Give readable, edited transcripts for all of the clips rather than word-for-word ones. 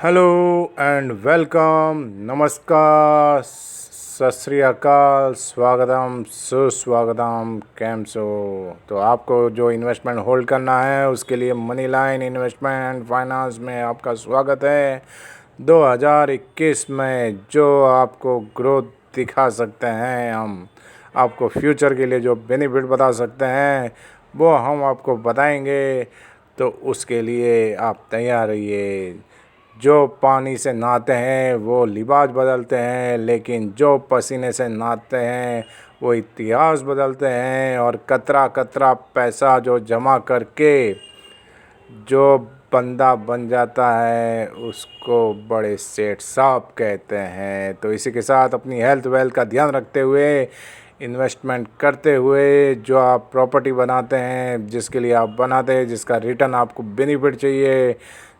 Hello and welcome. नमस्कार, सत श्री अकाल, स्वागतम, सुस्वागतम। कैम सो। तो आपको जो इन्वेस्टमेंट होल्ड करना है उसके लिए money line investment and finance में आपका स्वागत है। 2021 में जो आपको ग्रोथ दिखा सकते हैं, हम आपको फ्यूचर के लिए जो बेनिफिट बता सकते हैं वो हम आपको बताएंगे। तो उसके लिए आप तैयार रहिए। जो पानी से नहाते हैं वो लिबास बदलते हैं, लेकिन जो पसीने से नहाते हैं वो इतिहास बदलते हैं। और कतरा कतरा पैसा जो जमा करके जो बंदा बन जाता है उसको बड़े सेठ साहब कहते हैं। तो इसी के साथ अपनी हेल्थ वेल्थ का ध्यान रखते हुए, इन्वेस्टमेंट करते हुए, जो आप प्रॉपर्टी बनाते हैं, जिसके लिए आप बनाते हैं, जिसका रिटर्न आपको बेनिफिट चाहिए,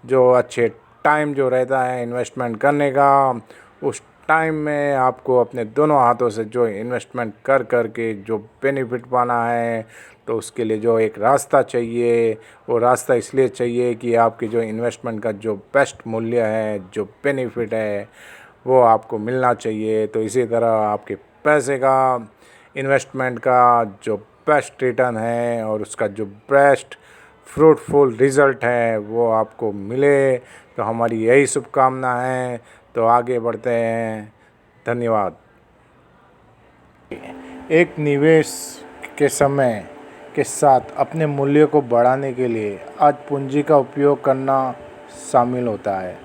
जो अच्छे टाइम जो रहता है इन्वेस्टमेंट करने का, उस टाइम में आपको अपने दोनों हाथों से जो इन्वेस्टमेंट कर कर के जो बेनिफिट पाना है, तो उसके लिए जो एक रास्ता चाहिए, वो रास्ता इसलिए चाहिए कि आपकी जो इन्वेस्टमेंट का जो बेस्ट मूल्य है, जो बेनिफिट है, वो आपको मिलना चाहिए। तो इसी तरह आपके पैसे का, इन्वेस्टमेंट का जो बेस्ट रिटर्न है और उसका जो बेस्ट फ्रूटफुल रिज़ल्ट है वो आपको मिले। तो हमारी यही शुभकामना है। तो आगे बढ़ते हैं। धन्यवाद। एक निवेश के समय के साथ अपने मूल्य को बढ़ाने के लिए आज पूंजी का उपयोग करना शामिल होता है।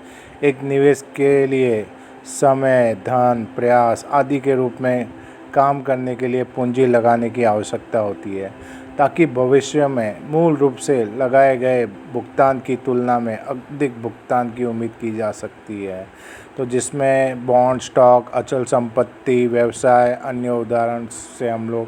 एक निवेश के लिए समय, धन, प्रयास आदि के रूप में काम करने के लिए पूंजी लगाने की आवश्यकता होती है, ताकि भविष्य में मूल रूप से लगाए गए भुगतान की तुलना में अधिक भुगतान की उम्मीद की जा सकती है। तो जिसमें बॉन्ड, स्टॉक, अचल संपत्ति, व्यवसाय, अन्य उदाहरण से हम लोग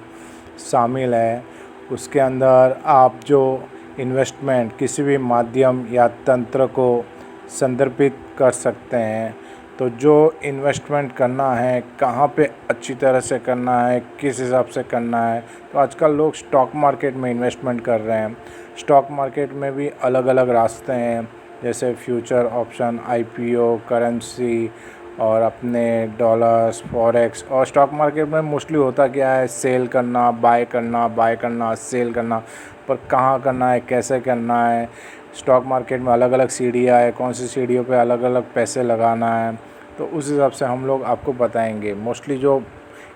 शामिल हैं। उसके अंदर आप जो इन्वेस्टमेंट किसी भी माध्यम या तंत्र को संदर्भित कर सकते हैं। तो जो इन्वेस्टमेंट करना है, कहाँ पे अच्छी तरह से करना है, किस हिसाब से करना है, तो आजकल लोग स्टॉक मार्केट में इन्वेस्टमेंट कर रहे हैं। स्टॉक मार्केट में भी अलग अलग रास्ते हैं, जैसे फ्यूचर ऑप्शन, आईपीओ, करेंसी और अपने डॉलर्स, फॉरेक्स। और स्टॉक मार्केट में मोस्टली होता क्या है, सेल करना, बाय करना, बाय करना, सेल करना। पर कहाँ करना है, कैसे करना है, स्टॉक मार्केट में अलग अलग सीढ़ियाँ है, कौन सी सीढ़ियों पे अलग अलग पैसे लगाना है, तो उस हिसाब से हम लोग आपको बताएंगे। मोस्टली जो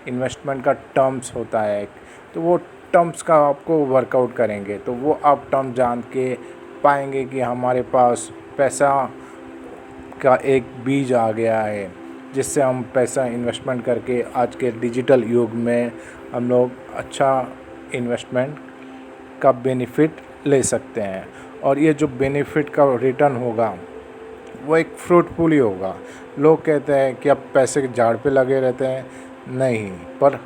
इन्वेस्टमेंट का टर्म्स होता है, तो वो टर्म्स का आपको वर्कआउट करेंगे, तो वो आप टर्म जान के पाएंगे कि हमारे पास पैसा का एक बीज आ गया है, जिससे हम पैसा इन्वेस्टमेंट करके आज के डिजिटल युग में हम लोग अच्छा इन्वेस्टमेंट का बेनिफिट ले सकते हैं। और ये जो बेनिफिट का रिटर्न होगा वो एक फ्रूटफुल ही होगा। लोग कहते हैं कि अब पैसे के झाड़ पे लगे रहते हैं, नहीं, पर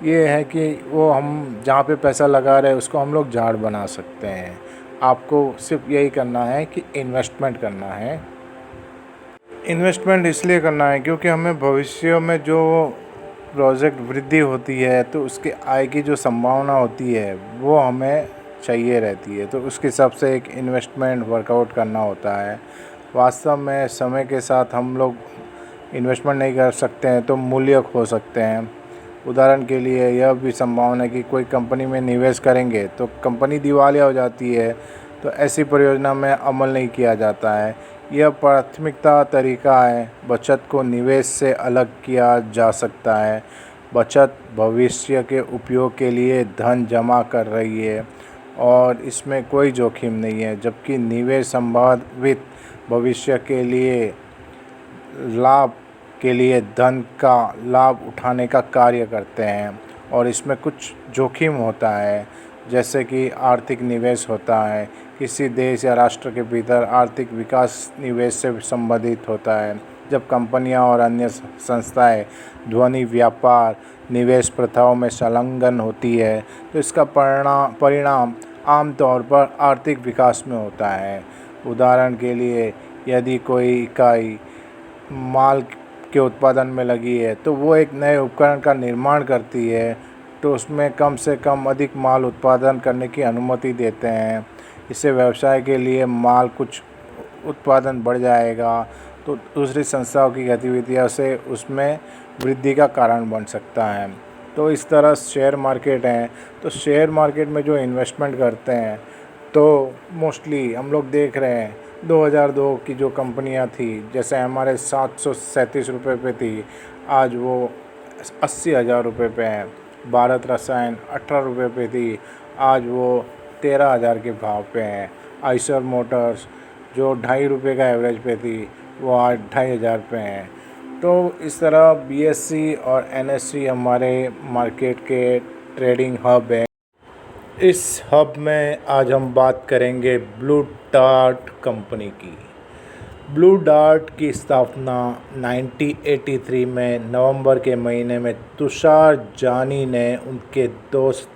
ये है कि वो हम जहाँ पे पैसा लगा रहे हैं उसको हम लोग झाड़ बना सकते हैं। आपको सिर्फ यही करना है कि इन्वेस्टमेंट करना है। इन्वेस्टमेंट इसलिए करना है क्योंकि हमें भविष्य में जो प्रोजेक्ट वृद्धि होती है, तो उसके आय की जो संभावना होती है वो हमें चाहिए रहती है। तो उसके हिसाब से एक इन्वेस्टमेंट वर्कआउट करना होता है। वास्तव में समय के साथ हम लोग इन्वेस्टमेंट नहीं कर सकते हैं तो मूल्य खो सकते हैं। उदाहरण के लिए यह भी संभावना है कि कोई कंपनी में निवेश करेंगे तो कंपनी दिवालिया हो जाती है, तो ऐसी परियोजना में अमल नहीं किया जाता है। यह प्राथमिकता तरीका है। बचत को निवेश से अलग किया जा सकता है। बचत भविष्य के उपयोग के लिए धन जमा कर रही है और इसमें कोई जोखिम नहीं है, जबकि निवेश संभावित भविष्य के लिए लाभ के लिए धन का लाभ उठाने का कार्य करते हैं। और इसमें कुछ जोखिम होता है, जैसे कि आर्थिक निवेश होता है। किसी देश या राष्ट्र के भीतर आर्थिक विकास निवेश से संबंधित होता है। जब कंपनियां और अन्य संस्थाएं ध्वनि व्यापार निवेश प्रथाओं में संलग्न होती है, तो इसका परिणाम आमतौर पर आर्थिक विकास में होता है। उदाहरण के लिए, यदि कोई इकाई माल के उत्पादन में लगी है तो वो एक नए उपकरण का निर्माण करती है, तो उसमें कम से कम अधिक माल उत्पादन करने की अनुमति देते हैं। इससे व्यवसाय के लिए माल कुछ उत्पादन बढ़ जाएगा तो दूसरी संस्थाओं की गतिविधियों से उसमें वृद्धि का कारण बन सकता है। तो इस तरह शेयर मार्केट है, तो शेयर मार्केट में जो इन्वेस्टमेंट करते हैं तो मोस्टली हम लोग देख रहे हैं 2002 की जो कंपनियां थी, जैसे हमारे 737 रुपये पे थी, आज वो 80,000 रुपये पे है। भारत रसायन 18 रुपये पे थी, आज वो 13,000 के भाव पे हैं। आइसर मोटर्स जो 2.5 रुपये का एवरेज पे थी, वो आज 2,500 पे हैं। तो इस तरह बीएससी और एनएससी हमारे मार्केट के ट्रेडिंग हब है। इस हब में आज हम बात करेंगे ब्लू डार्ट कंपनी की। ब्लू डार्ट की स्थापना 1983 में नवंबर के महीने में तुषार जानी ने उनके दोस्त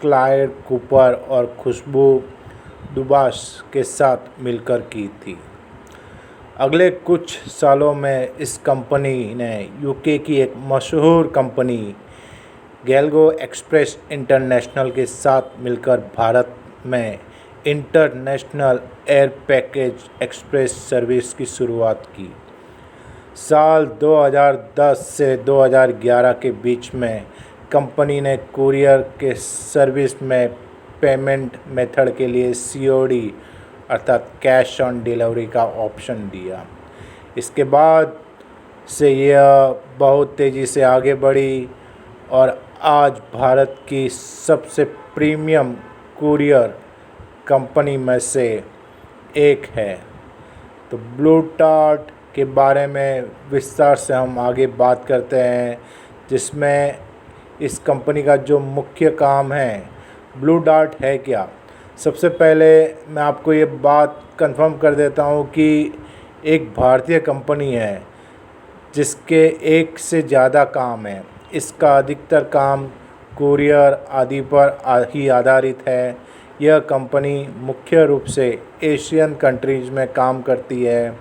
क्लाइड कूपर और खुशबू दुबास के साथ मिलकर की थी। अगले कुछ सालों में इस कंपनी ने यूके की एक मशहूर कंपनी गैल्गो एक्सप्रेस इंटरनेशनल के साथ मिलकर भारत में international air package express service की शुरुआत की। साल 2010 से 2011 के बीच में कंपनी ने कुरियर के सर्विस में पेमेंट मेथड के लिए सीओडी अर्थात कैश ऑन डिलीवरी का ऑप्शन दिया। इसके बाद से यह बहुत तेज़ी से आगे बढ़ी और आज भारत की सबसे प्रीमियम कुरियर कंपनी में से एक है। तो ब्लू डार्ट के बारे में विस्तार से हम आगे बात करते हैं, जिसमें इस कंपनी का जो मुख्य काम है। ब्लू डार्ट है क्या? सबसे पहले मैं आपको ये बात कंफर्म कर देता हूँ कि एक भारतीय कंपनी है जिसके एक से ज़्यादा काम है। इसका अधिकतर काम कुरियर आदि पर ही आधारित है। यह कंपनी मुख्य रूप से एशियन कंट्रीज़ में काम करती है।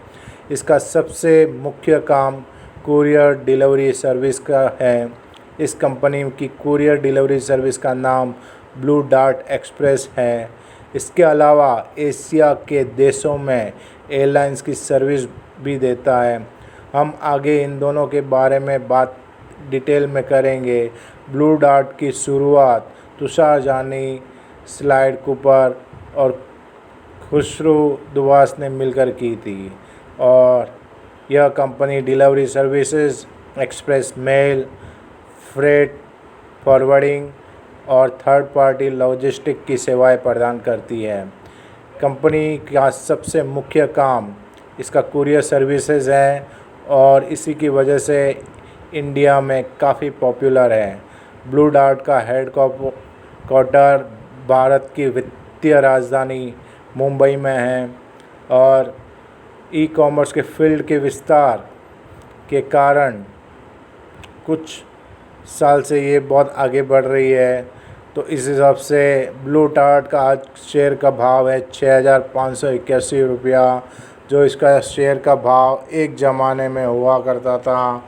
इसका सबसे मुख्य काम कुरियर डिलीवरी सर्विस का है। इस कंपनी की कुरियर डिलीवरी सर्विस का नाम ब्लू डार्ट एक्सप्रेस है। इसके अलावा एशिया के देशों में एयरलाइंस की सर्विस भी देता है। हम आगे इन दोनों के बारे में बात डिटेल में करेंगे। ब्लू डार्ट की शुरुआत तुषार जानी, क्लाइड कूपर और खुशबू दुबास ने मिलकर की थी और यह company delivery services, express mail, freight forwarding और थर्ड पार्टी लॉजिस्टिक की सेवाएं प्रदान करती है। कंपनी का सबसे मुख्य काम इसका कुरियर सर्विसेज है और इसी की वजह से इंडिया में काफ़ी पॉपुलर है। ब्लू डार्ट का हेड क्वार्टर भारत की वित्तीय राजधानी मुंबई में है और ई कॉमर्स के फील्ड के विस्तार के कारण कुछ साल से ये बहुत आगे बढ़ रही है। तो इस हिसाब से ब्लू डार्ट का आज शेयर का भाव है 6,581 रुपया, जो इसका शेयर का भाव एक ज़माने में हुआ करता था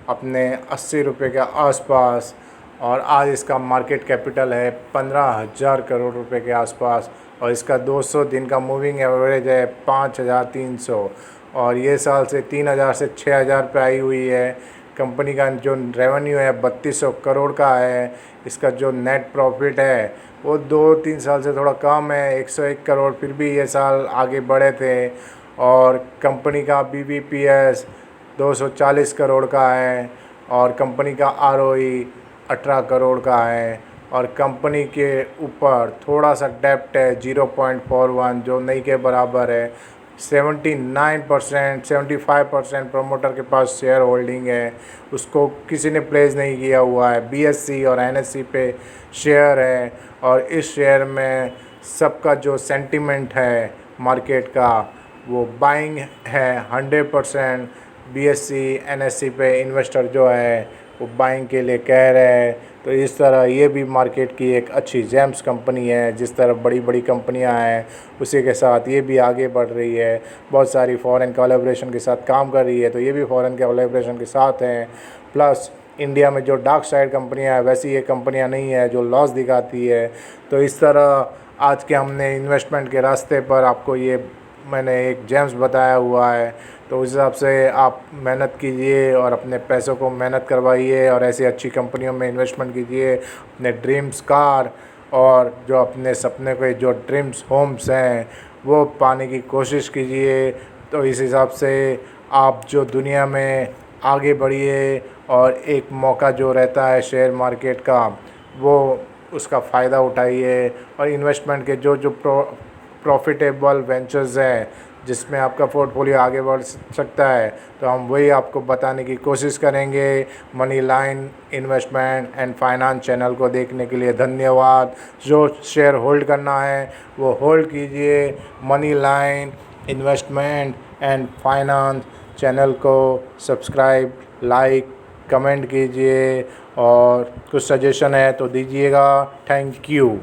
अपने 80 रुपये के आसपास और आज इसका मार्केट कैपिटल है 15,000 करोड़ रुपए के आसपास और इसका 200 दिन का मूविंग एवरेज है 5,300 और ये साल से 3,000 से 6,000 पे आई हुई है। कंपनी का जो रेवेन्यू है 3,200 करोड़ का है। इसका जो नेट प्रॉफिट है वो 2-3 साल से थोड़ा कम है 101 करोड़, फिर भी ये साल आगे बढ़े थे। और कंपनी का BBPS 240 करोड़ का है और कंपनी का ROE 18 करोड़ का है और कंपनी के ऊपर थोड़ा सा डेप्ट है 0.41 जो नहीं के बराबर है। 75% प्रमोटर के पास शेयर होल्डिंग है, उसको किसी ने प्लेस नहीं किया हुआ है। BSE और NSE पे शेयर है और इस शेयर में सबका जो सेंटिमेंट है मार्केट का वो बाइंग है 100%। BSE NSE पे इन्वेस्टर जो है वो बाइंग के लिए कह रहे हैं। तो इस तरह ये भी मार्केट की एक अच्छी जेम्स कंपनी है। जिस तरह बड़ी बड़ी कंपनियां हैं उसी के साथ ये भी आगे बढ़ रही है, बहुत सारी फॉरेन कोलैबोरेशन के साथ काम कर रही है। तो ये भी फॉरेन कोलैबोरेशन के साथ हैं। प्लस इंडिया में जो डार्क साइड कंपनियां हैं वैसी ये कंपनियां नहीं है जो लॉस दिखाती है। तो इस तरह आज के हमने इन्वेस्टमेंट के रास्ते पर आपको ये मैंने एक जेम्स बताया हुआ है, तो उस हिसाब से आप मेहनत कीजिए और अपने पैसों को मेहनत करवाइए और ऐसी अच्छी कंपनियों में इन्वेस्टमेंट कीजिए। अपने ड्रीम्स कार और जो अपने सपने के जो ड्रीम्स होम्स हैं वो पाने की कोशिश कीजिए। तो इस हिसाब से आप जो दुनिया में आगे बढ़िए और एक मौका जो रहता है शेयर मार्केट का, वो उसका फ़ायदा उठाइए। और इन्वेस्टमेंट के जो जो प्रॉफिटेबल वेंचर्स हैं जिसमें आपका पोर्टफोलियो आगे बढ़ सकता है, तो हम वही आपको बताने की कोशिश करेंगे। Money line investment and finance channel को देखने के लिए धन्यवाद। जो शेयर होल्ड करना है वो होल्ड कीजिए। Money line investment and finance channel को सब्सक्राइब, लाइक, कमेंट कीजिए और कुछ सजेशन है तो दीजिएगा। Thank you.